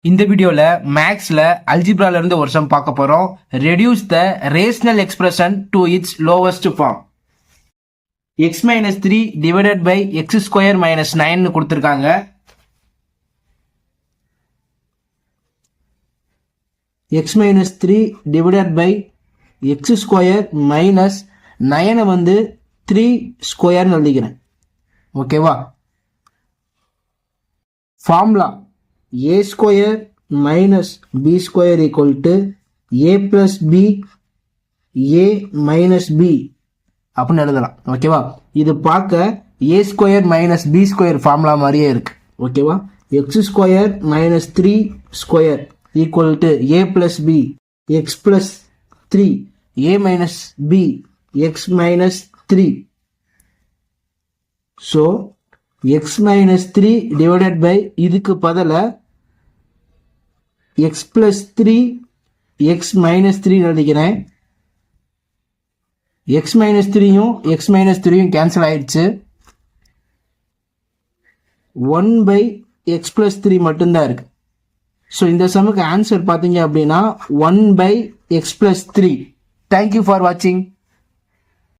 இந்த வீடியோல மேக்ஸ்ல அல்ஜிப்ரால இருந்து ஒரு சம் பார்க்க போறோம். Reduce the rational expression to its lowest form. x minus 3 divided by x square minus 9 கொடுத்துருக்காங்க. எக்ஸ் minus 3 divided by x square minus 9 வந்து 3 ஸ்கொயர்னு எழுதிக்கிறேன். ஓகேவா? Formula a square minus b square equal to a plus b a minus b அப்படின்னு எழுதலாம். ஓகேவா? இது பார்க்க a square minus b square formula மாதிரியே இருக்கு. ஓகேவா? x square minus 3 square equal to a plus b x plus 3 a minus b x minus 3. so x minus 3 divided by இதுக்கு பதிலா x plus 3 x minus 3 எழுதிக்கிறேன். x minus 3யும் x minus 3யும் cancel ஆயிடுச்சு. 1 by x plus 3 மட்டும்தான் இருக்கு. So இந்த சமுக்கு answer பார்த்தீங்க அப்படின்னா 1 by x plus 3. Thank you for வாட்சிங்.